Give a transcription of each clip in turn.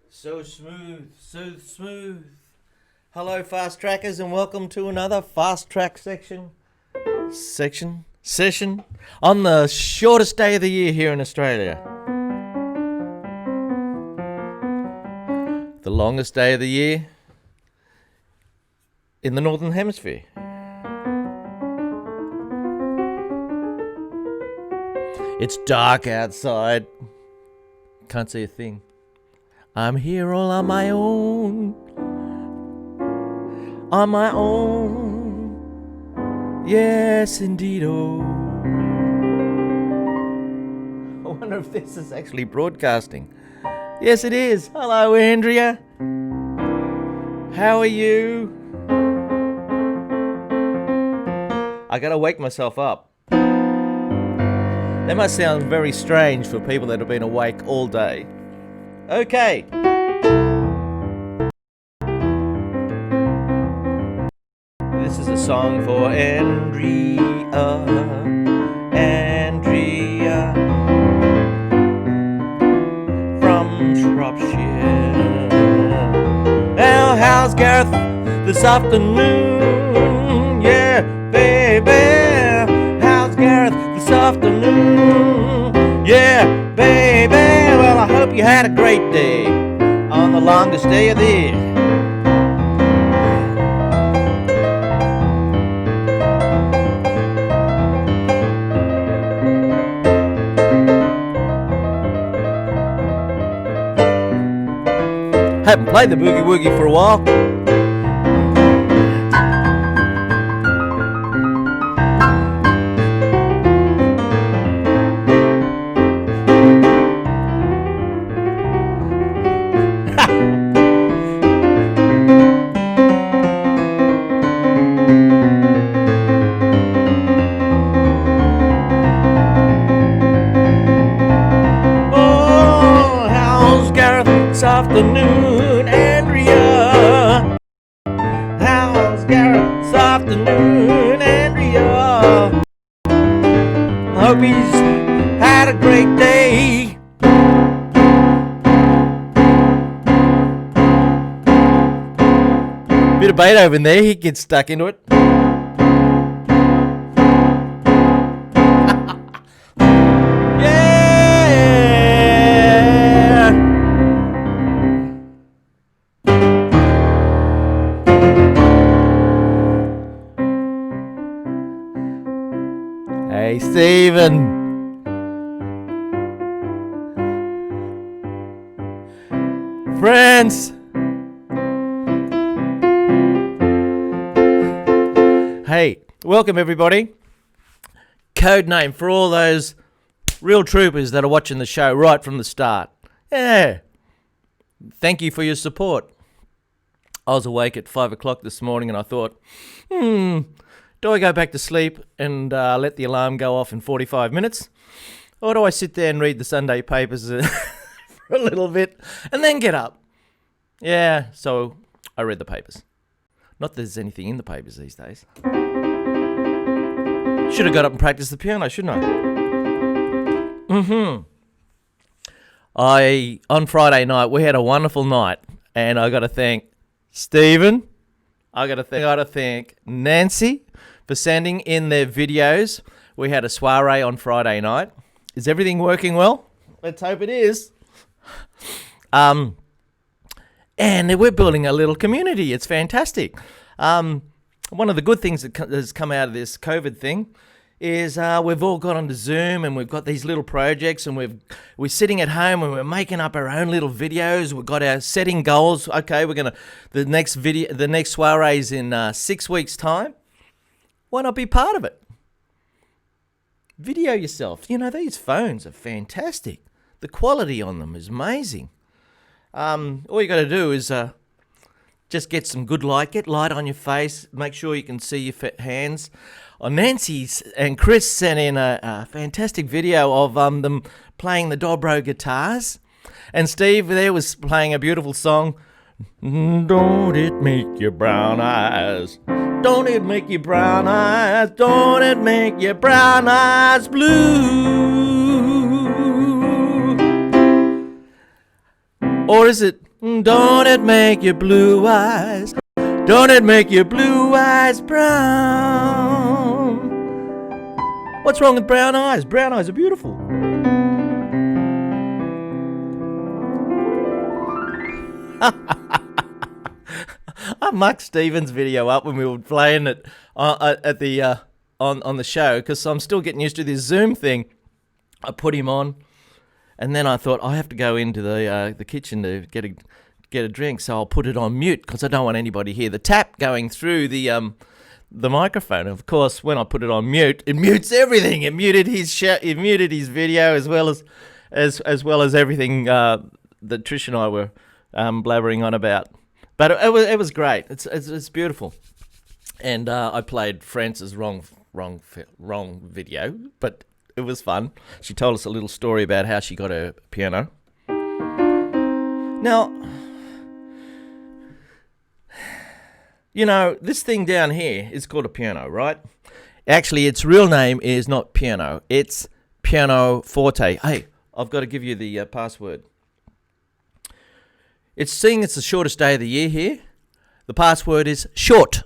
So smooth, so smooth. Hello, fast trackers, and welcome to another fast track session on the shortest day of the year here in Australia. The longest day of the year in the Northern Hemisphere. It's dark outside. Can't see a thing. I'm here all on my own. On my own. Yes, indeed. Oh. I wonder if this is actually broadcasting. Yes, it is. Hello, Andrea. How are you? I gotta wake myself up. That must sound very strange for people that have been awake all day. Okay. This is a song for Andrea. Andrea from Shropshire. Now, how's Gareth this afternoon? Yeah, baby. How's Gareth this afternoon? Yeah, baby. Well, I hope you had a great day on the longest day of the year. Haven't played the boogie woogie for a while. This afternoon, Andrea. How's Gareth this afternoon, Andrea? I hope he's had a great day. Bit of Beethoven there, he gets stuck into it. Hey, Stephen. Friends. Hey, welcome everybody. Code name for all those real troopers that are watching the show right from the start. Yeah. Thank you for your support. I was awake at 5 o'clock this morning and I thought, do I go back to sleep and let the alarm go off in 45 minutes? Or do I sit there and read the Sunday papers for a little bit and then get up? Yeah, so I read the papers. Not that there's anything in the papers these days. Should have got up and practiced the piano, shouldn't I? On Friday night, we had a wonderful night. And I got to thank Stephen. I got to thank Nancy for sending in their videos. We had a soiree on Friday night. Is everything working well? Let's hope it is. And we're building a little community. It's fantastic. One of the good things that has come out of this COVID thing is we've all got onto Zoom and we've got these little projects and we're sitting at home and we're making up our own little videos. We've got our setting goals. Okay, the next soiree is in 6 weeks' time. Why not be part of it? Video yourself. You know, these phones are fantastic. The quality on them is amazing. All you got to do is just get some good light. Get light on your face. Make sure you can see your hands. Nancy and Chris sent in a fantastic video of them playing the dobro guitars. And Steve there was playing a beautiful song. Don't it make your brown eyes? Don't it make your brown eyes? Don't it make your brown eyes blue? Or is it Don't it make your blue eyes? Don't it make your blue eyes brown? What's wrong with brown eyes? Brown eyes are beautiful. I mucked Stephen's video up when we were playing it at the on the show because I'm still getting used to this Zoom thing. I put him on, and then I thought I have to go into the kitchen to get a drink, so I'll put it on mute because I don't want anybody to hear the tap going through the microphone. Of course, when I put it on mute, it mutes everything. It muted his it muted his video as well as everything that Trish and I were blabbering on about. But it was great. It's beautiful. And I played France's wrong video, but it was fun. She told us a little story about how she got her piano. Now, you know, this thing down here is called a piano, right? Actually, its real name is not piano. It's pianoforte. Hey, I've got to give you the password. It's the shortest day of the year here. The password is short.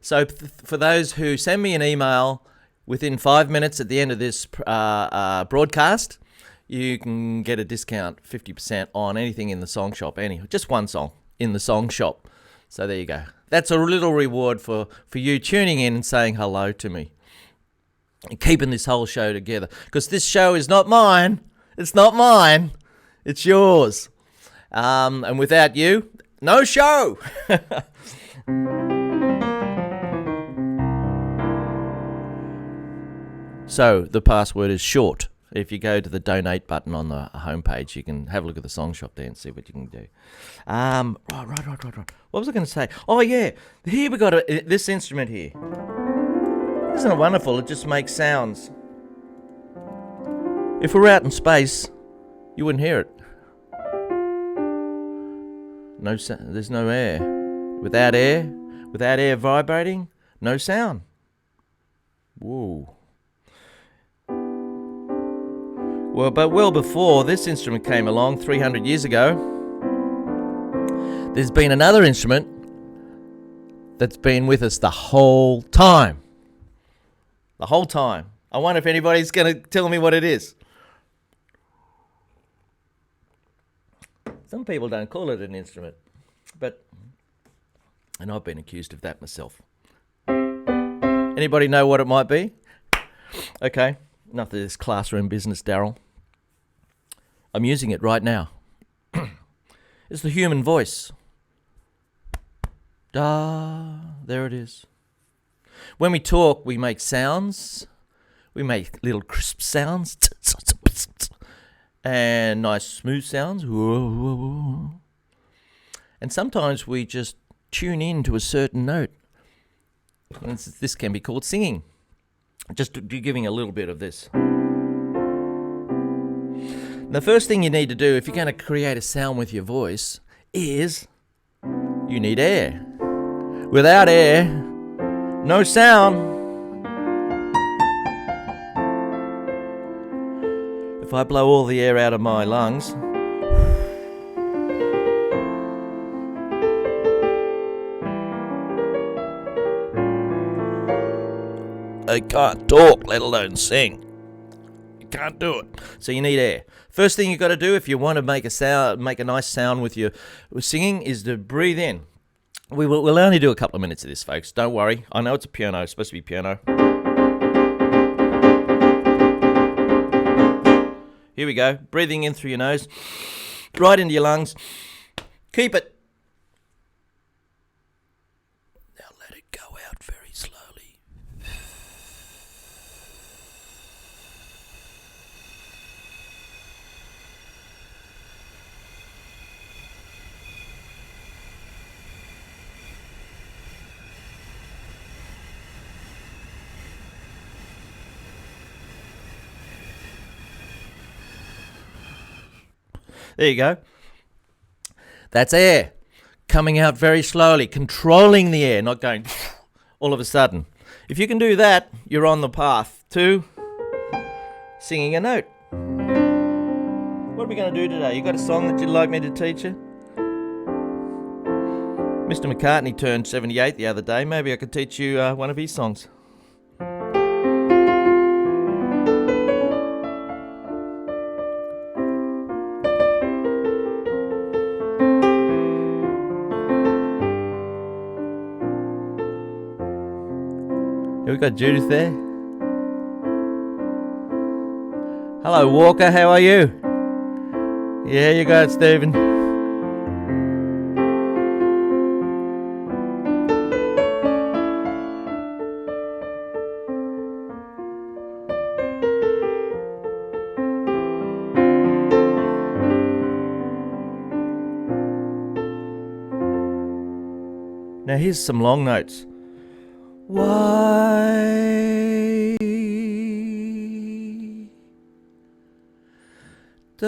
So for those who send me an email within 5 minutes at the end of this broadcast, you can get a discount, 50% on anything in the song shop. Just one song in the song shop. So there you go. That's a little reward for you tuning in and saying hello to me. And keeping this whole show together. Because this show is not mine. It's not mine. It's yours. And without you, no show. So the password is short. If you go to the donate button on the homepage, you can have a look at the song shop there and see what you can do. Right. What was I going to say? Oh, yeah. Here we got this instrument here. Isn't it wonderful? It just makes sounds. If we're out in space, you wouldn't hear it. There's no air. Without air vibrating, no sound. Whoa. Well before this instrument came along 300 years ago, there's been another instrument that's been with us the whole time. The whole time. I wonder if anybody's going to tell me what it is. Some people don't call it an instrument, and I've been accused of that myself. Anybody know what it might be? Okay, enough of this classroom business, Daryl. I'm using it right now. It's the human voice. Da, there it is. When we talk, we make sounds. We make little crisp sounds. And nice smooth sounds. And sometimes we just tune in to a certain note. And this can be called singing. Just giving a little bit of this. The first thing you need to do if you're going to create a sound with your voice is you need air. Without air, no sound. If I blow all the air out of my lungs, I can't talk, let alone sing. You can't do it. So you need air. First thing you've got to do if you want to make a nice sound with your singing is to breathe in. We'll only do a couple of minutes of this, folks. Don't worry. I know it's a piano. It's supposed to be piano. Here we go. Breathing in through your nose, right into your lungs. Keep it. Now let it go out very slowly. There you go. That's air coming out very slowly, controlling the air, not going all of a sudden. If you can do that, you're on the path to singing a note. What are we going to do today? You got a song that you'd like me to teach you? Mr. McCartney turned 78 the other day. Maybe I could teach you one of his songs. Have we got Judith there? Hello, Walker. How are you? Yeah, you go, Stephen. Now here's some long notes. Why da.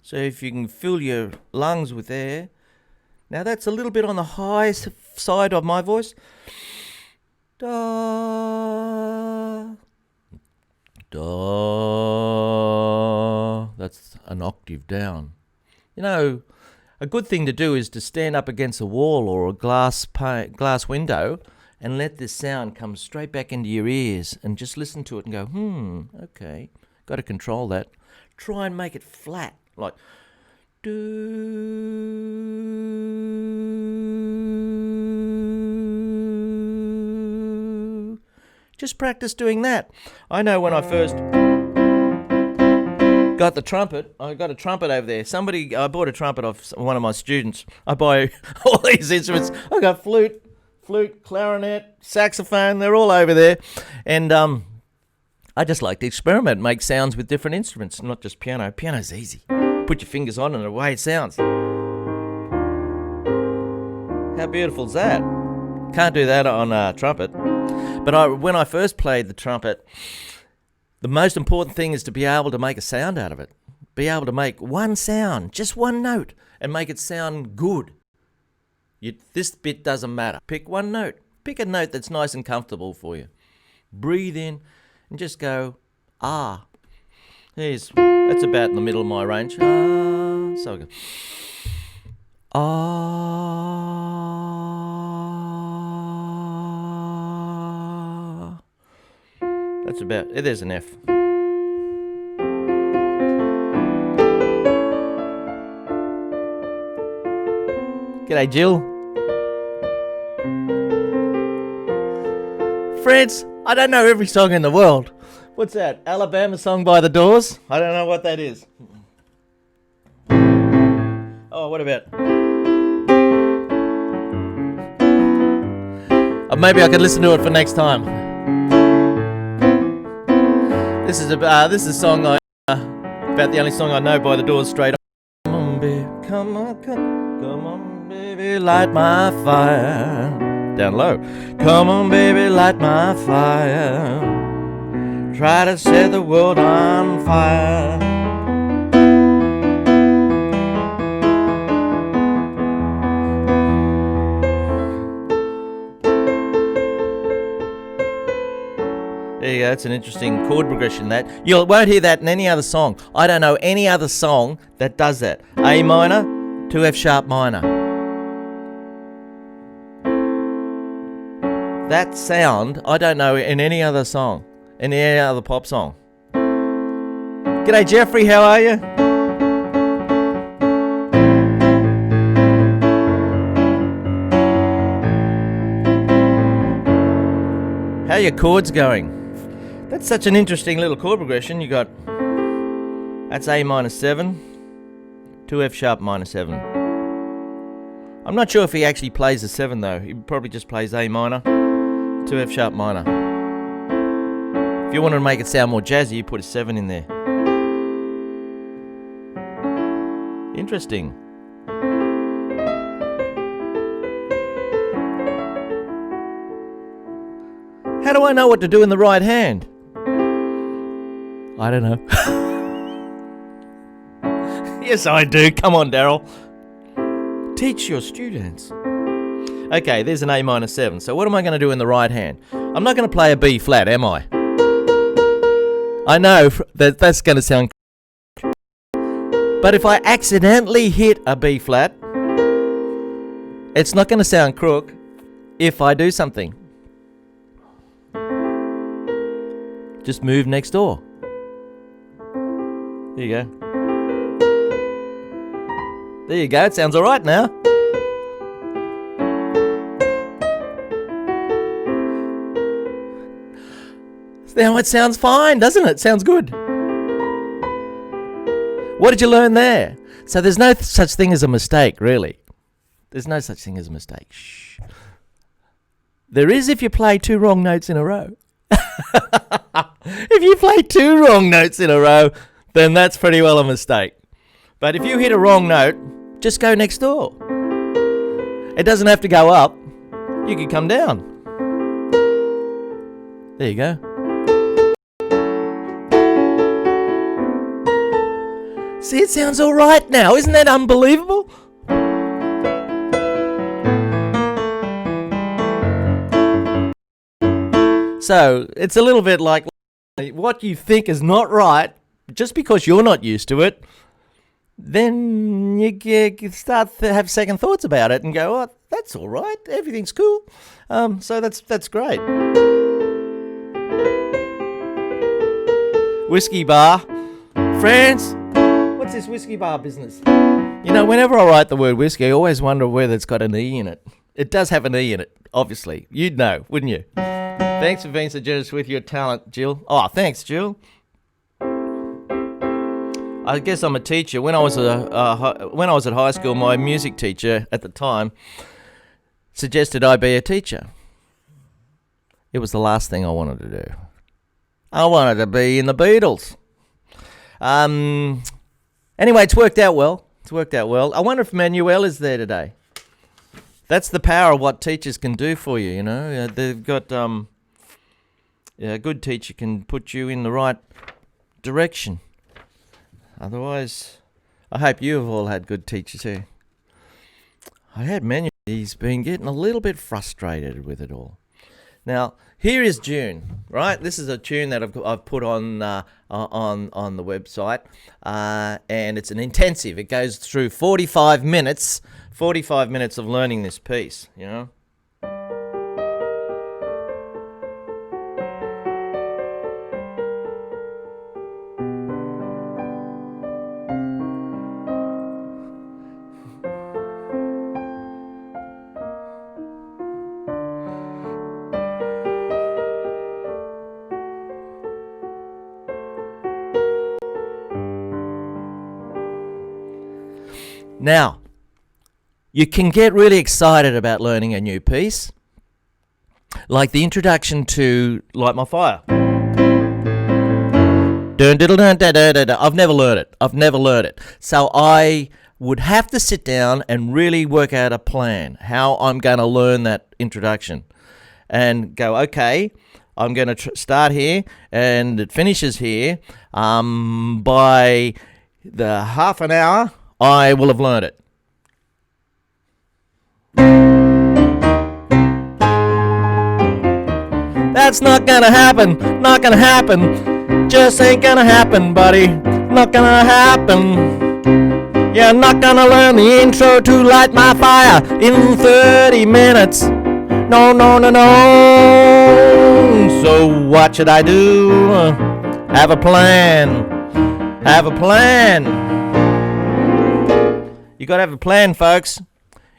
So if you can fill your lungs with air. Now that's a little bit on the high side of my voice. Da. Da. That's an octave down. You know, a good thing to do is to stand up against a wall or a glass window and let this sound come straight back into your ears and just listen to it and go, okay, got to control that. Try and make it flat, like do. Just practice doing that. I know when I first got the trumpet. I got a trumpet over there. I bought a trumpet off one of my students. I buy all these instruments. I got flute, clarinet, saxophone. They're all over there. And I just like to experiment, make sounds with different instruments, not just piano. Piano's easy. Put your fingers on and away it sounds. How beautiful is that? Can't do that on a trumpet. But when I first played the trumpet, the most important thing is to be able to make a sound out of it. Be able to make one sound, just one note, and make it sound good. This bit doesn't matter. Pick one note. Pick a note that's nice and comfortable for you. Breathe in and just go, ah. That's about in the middle of my range. Ah. So I go, ah. That's about it. There's an F. G'day, Jill. Friends, I don't know every song in the world. What's that? Alabama Song by the Doors? I don't know what that is. Oh, what about? Maybe I could listen to it for next time. This is a song about the only song I know by the Doors straight on. Come on, baby, come on, baby, light my fire. Down low. Come on, baby, light my fire. Try to set the world on fire. There you go, that's an interesting chord progression. That you won't hear that in any other song. I don't know any other song that does that. A minor to F sharp minor. That sound I don't know in any other song, in any other pop song. G'day Jeffrey, how are you? How are your chords going? That's such an interesting little chord progression. You got, that's A minor 7 to F sharp minor 7. I'm not sure if he actually plays a 7 though. He probably just plays A minor to F sharp minor. If you want to make it sound more jazzy, you put a 7 in there. Interesting. How do I know what to do in the right hand? I don't know. Yes, I do. Come on, Daryl. Teach your students. Okay, there's an A minor 7. So what am I going to do in the right hand? I'm not going to play a B flat, am I? I know that's going to sound... But if I accidentally hit a B flat, it's not going to sound crook if I do something. Just move next door. There you go. There you go. It sounds all right now. Now it sounds fine, doesn't it? Sounds good. What did you learn there? So there's no such thing as a mistake, really. There's no such thing as a mistake. Shh. There is if you play 2 wrong notes in a row. If you play 2 wrong notes in a row, then that's pretty well a mistake. But if you hit a wrong note, just go next door. It doesn't have to go up. You could come down. There you go. See, it sounds all right now. Isn't that unbelievable? So, it's a little bit like what you think is not right, just because you're not used to it, then you start to have second thoughts about it and go, oh, that's all right. Everything's cool. So that's great. Whiskey bar. Friends, what's this whiskey bar business? You know, whenever I write the word whiskey, I always wonder whether it's got an E in it. It does have an E in it, obviously. You'd know, wouldn't you? Thanks for being so generous with your talent, Jill. Oh, thanks, Jill. I guess I'm a teacher. When I was at high school, my music teacher at the time suggested I be a teacher. It was the last thing I wanted to do. I wanted to be in the Beatles. Anyway, it's worked out well. I wonder if Manuel is there today. That's the power of what teachers can do for you, you know. They've got... a good teacher can put you in the right direction. Otherwise, I hope you have all had good teachers too. I had Manuel. He's been getting a little bit frustrated with it all. Now, here is June, right? This is a tune that I've put on the website, and it's an intensive. It goes through 45 minutes of learning this piece, you know. Now, you can get really excited about learning a new piece, like the introduction to Light My Fire. I've never learned it. So I would have to sit down and really work out a plan, how I'm going to learn that introduction. And go, okay, I'm going to start here, and it finishes here. By the half an hour, I will have learned it. That's not gonna happen. Just ain't gonna happen, buddy. Not gonna happen. You're not gonna learn the intro to Light My Fire in 30 minutes. No. So what should I do? Have a plan. You gotta have a plan, folks. You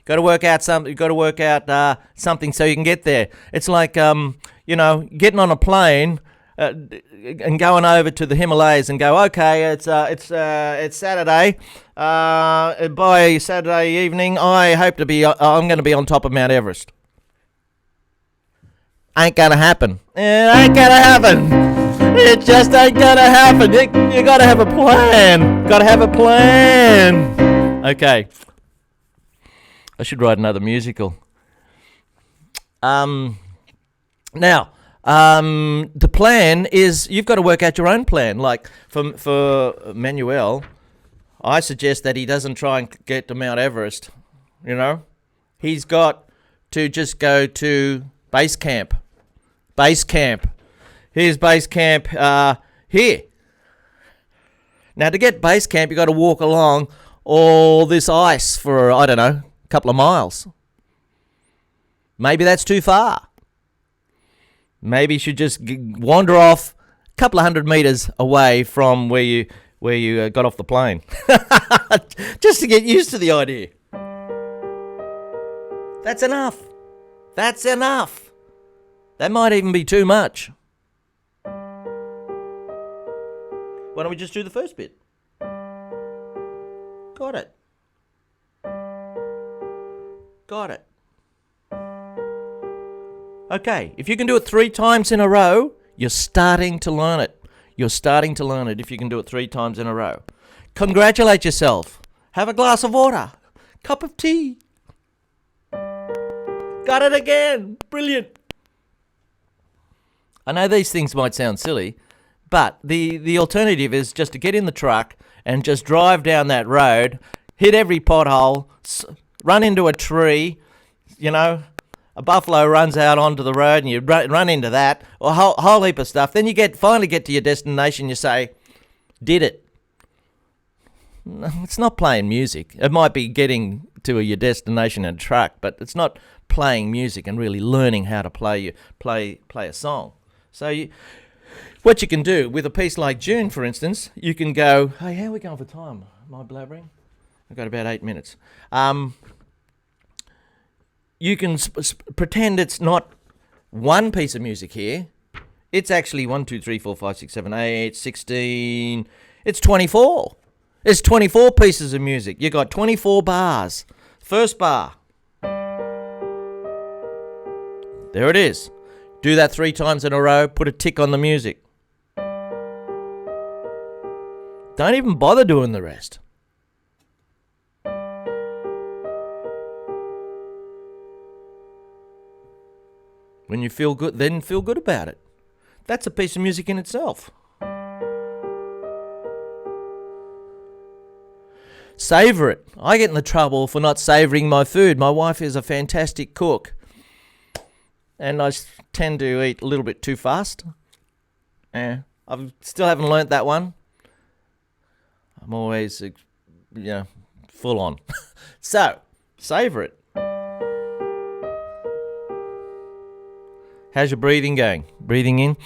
gotta work out something. You gotta work out something so you can get there. It's like getting on a plane and going over to the Himalayas and go, okay, it's Saturday. By Saturday evening, I'm going to be on top of Mount Everest. Ain't gonna happen. It ain't gonna happen. It just ain't gonna happen. You gotta have a plan. Okay. I should write another musical. Now, the plan is you've got to work out your own plan. Like for Manuel, I suggest that he doesn't try and get to Mount Everest. You know, he's got to just go to base camp. Here's base camp here. Now, to get base camp, you got to walk along all this ice for, I don't know, a couple of miles. Maybe that's too far. Maybe you should just wander off a couple of 100 meters away from where you got off the plane. Just to get used to the idea. That's enough. That's enough. That might even be too much. Why don't we just do the first bit? Got it. Got it. Okay, if you can do it 3 times in a row, you're starting to learn it. You're starting to learn it if you can do it 3 times in a row. Congratulate yourself. Have a glass of water. Cup of tea. Got it again. Brilliant. I know these things might sound silly, but the alternative is just to get in the truck and just drive down that road, hit every pothole, run into a tree, a buffalo runs out onto the road and you run into that, or a whole heap of stuff. Then you finally get to your destination, you say, did it. No, it's not playing music. It might be getting to your destination in a truck, but it's not playing music and really learning how to play a song. So what you can do with a piece like June, for instance, you can go, hey, how are we going for time? Am I blabbering? I've got about 8 minutes. You can pretend it's not one piece of music here. It's actually 1, 2, 3, 4, 5, 6, 7, 8, 16. It's 24. It's 24 pieces of music. You got 24 bars. First bar. There it is. Do that 3 times in a row. Put a tick on the music. Don't even bother doing the rest. When you feel good, then feel good about it. That's a piece of music in itself. Savor it. I get in the trouble for not savoring my food. My wife is a fantastic cook. And I tend to eat a little bit too fast. I still haven't learnt that one. I'm always, full on. So, savour it. How's your breathing going? Breathing in.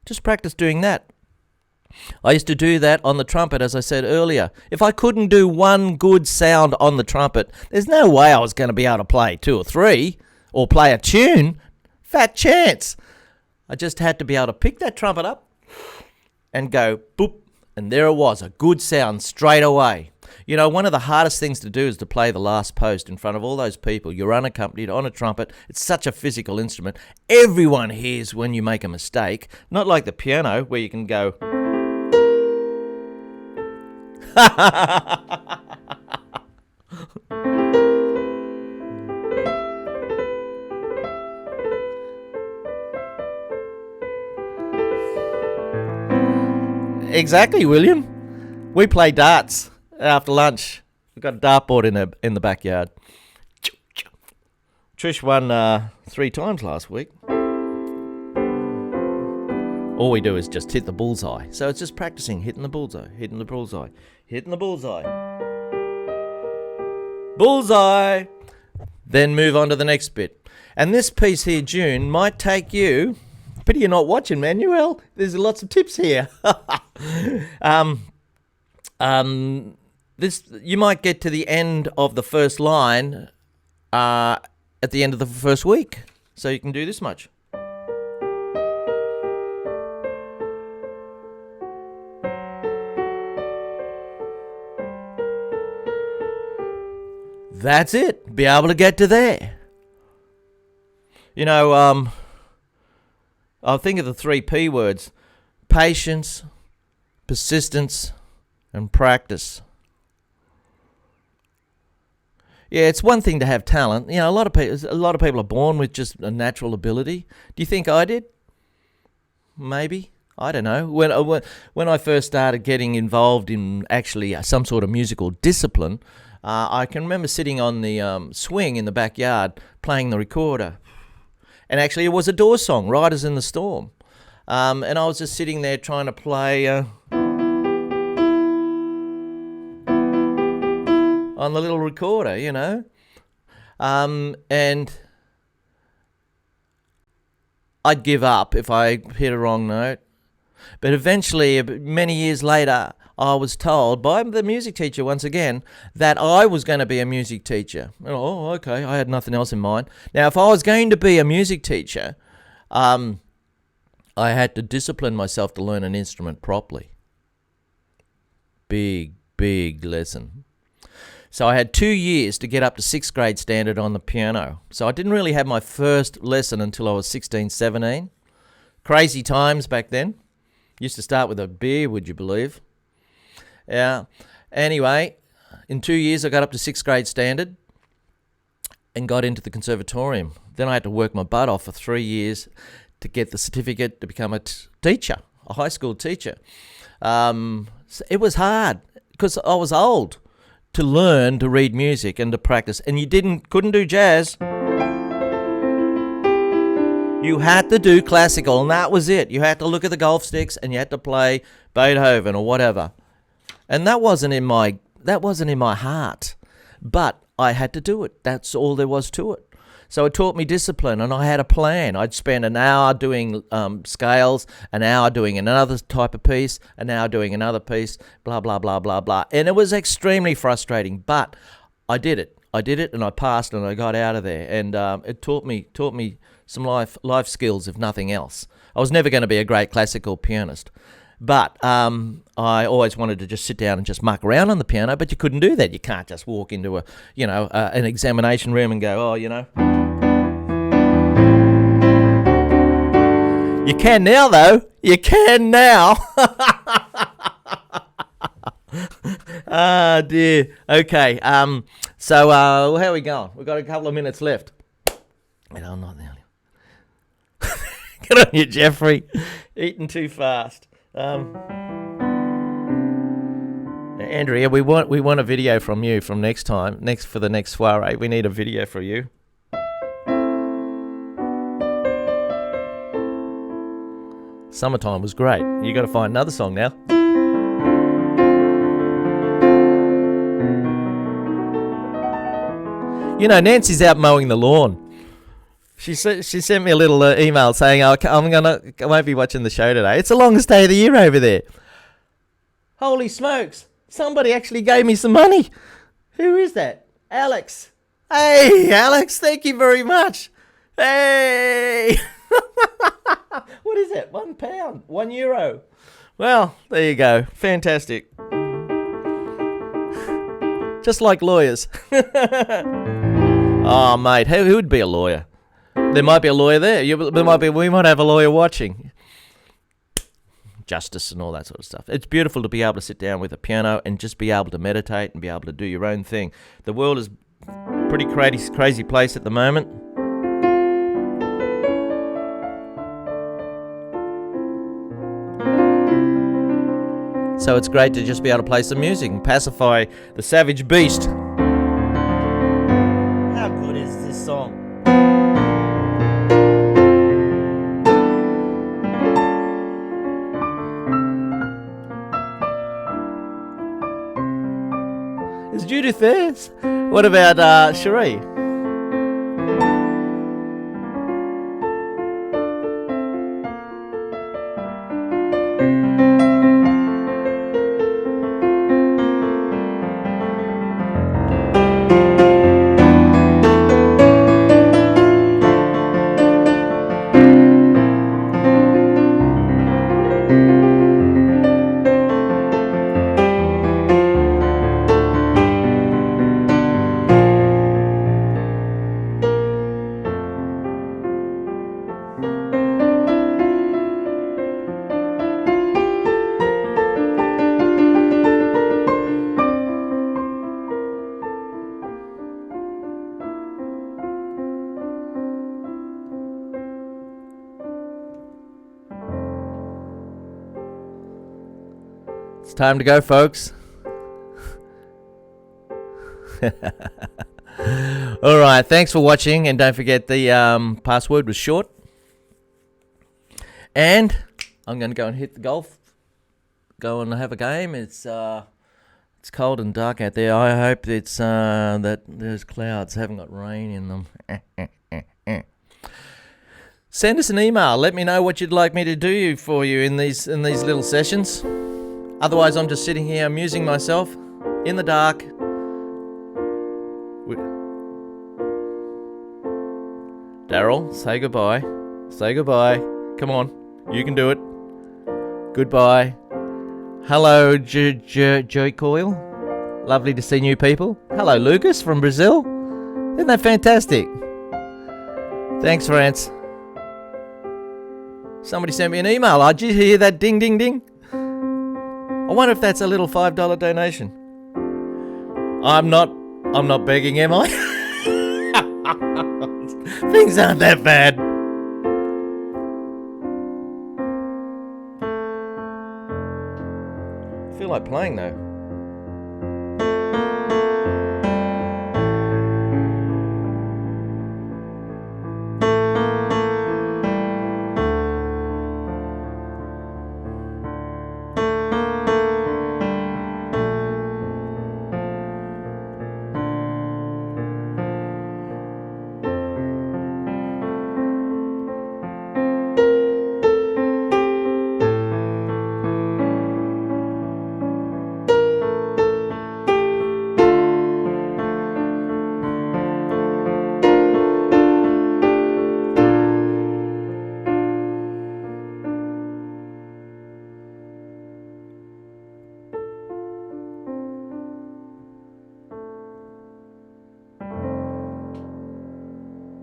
Just practice doing that. I used to do that on the trumpet, as I said earlier. If I couldn't do one good sound on the trumpet, there's no way I was going to be able to play 2 or 3 or play a tune. Fat chance. I just had to be able to pick that trumpet up and go boop, and there it was, a good sound straight away. One of the hardest things to do is to play the last post in front of all those people. You're unaccompanied on a trumpet. It's such a physical instrument. Everyone hears when you make a mistake. Not like the piano where you can go. Exactly, William. We play darts after lunch. We've got a dartboard in the backyard. Trish won 3 times last week. All we do is just hit the bullseye. So it's just practicing hitting the bullseye, hitting the bullseye, hitting the bullseye. Bullseye! Then move on to the next bit. And this piece here, June, might take you... Pity you're not watching, Manuel. There's lots of tips here. You might get to the end of the first line at the end of the first week. So you can do this much. That's it. Be able to get to there. I'll think of the 3 P words: patience, persistence, and practice. Yeah, it's one thing to have talent. A lot of people are born with just a natural ability. Do you think I did? Maybe. I don't know, when I first started getting involved in actually some sort of musical discipline, I can remember sitting on the swing in the backyard playing the recorder. And actually, it was a Doors song, Riders in the Storm. And I was just sitting there trying to play on the little recorder, you know. And I'd give up if I hit a wrong note. But eventually, many years later, I was told by the music teacher once again that I was going to be a music teacher. Oh, okay. I had nothing else in mind. Now, if I was going to be a music teacher, I had to discipline myself to learn an instrument properly. Big lesson. So I had 2 years to get up to 6th grade standard on the piano. So I didn't really have my first lesson until I was 16, 17. Crazy times back then. Used to start with a beer, would you believe? Yeah. Anyway, in 2 years I got up to 6th grade standard and got into the conservatorium. Then I had to work my butt off for 3 years to get the certificate to become a teacher, a high school teacher. So it was hard because I was old to learn to read music and to practice. And you couldn't do jazz. You had to do classical, and that was it. You had to look at the golf sticks and you had to play Beethoven or whatever. And that wasn't in my heart. But I had to do it. That's all there was to it. So it taught me discipline, and I had a plan. I'd spend an hour doing scales, an hour doing another type of piece, an hour doing another piece, blah, blah, blah, blah, blah. And it was extremely frustrating, but I did it. And I passed, and I got out of there. And it taught me some life skills, if nothing else. I was never going to be a great classical pianist. But I always wanted to just sit down and just muck around on the piano, but you couldn't do that. You can't just walk into an examination room and go, You can now, though. You can now. Ah, dear. Okay. So how are we going? We've got a couple of minutes left. No, not now. Get on you, Jeffrey. Eating too fast. Andrea, we want a video from you from for the next soiree. We need a video for you. Summertime was great. You got to find another song now. You know, Nancy's out mowing the lawn. She sent me a little email saying, I won't be watching the show today. It's the longest day of the year over there. Holy smokes. Somebody actually gave me some money. Who is that? Alex. Hey, Alex, thank you very much. Hey. What is it? £1, €1. Well, there you go. Fantastic. Just like lawyers. Oh, mate, who would be a lawyer? There might be a lawyer there. We might have a lawyer watching. Justice and all that sort of stuff. It's beautiful to be able to sit down with a piano and just be able to meditate and be able to do your own thing. The world is a pretty crazy place at the moment. So it's great to just be able to play some music and pacify the savage beast. How good is this song? Is Judith there? What about Soiree? It's time to go, folks. All right, thanks for watching, and don't forget the password was short. And I'm going to go and hit the golf. Go and have a game. It's cold and dark out there. I hope it's that there's clouds, haven't got rain in them. Send us an email. Let me know what you'd like me to do for you in these little sessions. Otherwise, I'm just sitting here amusing myself in the dark. Daryl, say goodbye. Say goodbye. Come on, you can do it. Goodbye. Hello, Joy Coyle. Lovely to see new people. Hello, Lucas from Brazil. Isn't that fantastic? Thanks, France. Somebody sent me an email. Did you hear that ding, ding, ding? I wonder if that's a little $5 donation. I'm not begging, am I? Things aren't that bad. I feel like playing though.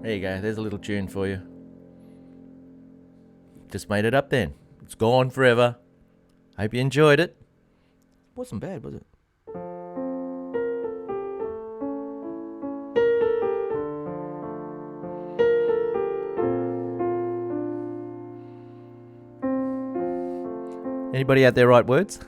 There you go, there's a little tune for you. Just made it up then. It's gone forever. Hope you enjoyed it. Wasn't bad, was it? Anybody out there write words?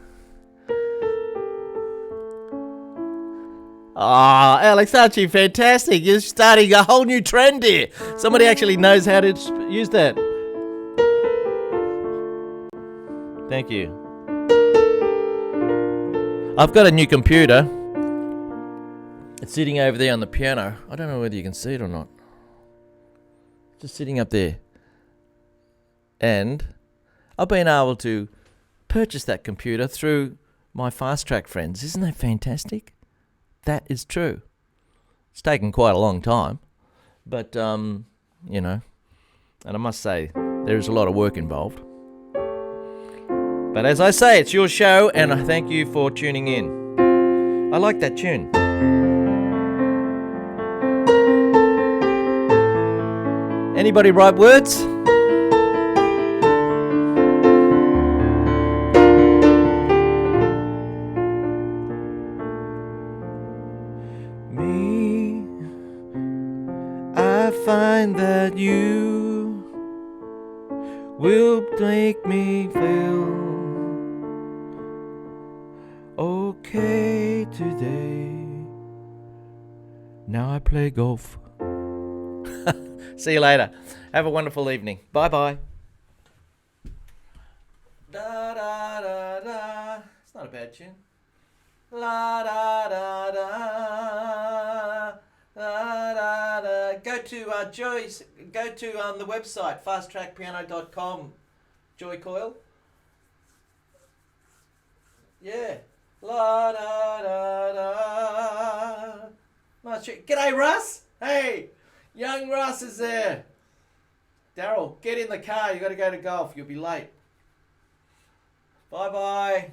Ah, Alex, aren't you fantastic? You're starting a whole new trend here. Somebody actually knows how to use that. Thank you. I've got a new computer. It's sitting over there on the piano. I don't know whether you can see it or not. Just sitting up there. And I've been able to purchase that computer through my Fast Track friends. Isn't that fantastic? That is true. It's taken quite a long time, but, you know, and I must say, there is a lot of work involved. But as I say, it's your show, and I thank you for tuning in. I like that tune. Anybody write words? I find that you will make me feel okay today. Now I play golf. See you later. Have a wonderful evening. Bye-bye. Da da da da. It's not a bad tune. La da da da. Da da da. Go to Joy's. Go to the website fasttrackpiano.com. Joy Coyle. Yeah. La da da da. Nice tune. G'day, Russ. Hey, young Russ is there. Daryl, get in the car. You got to go to golf. You'll be late. Bye bye.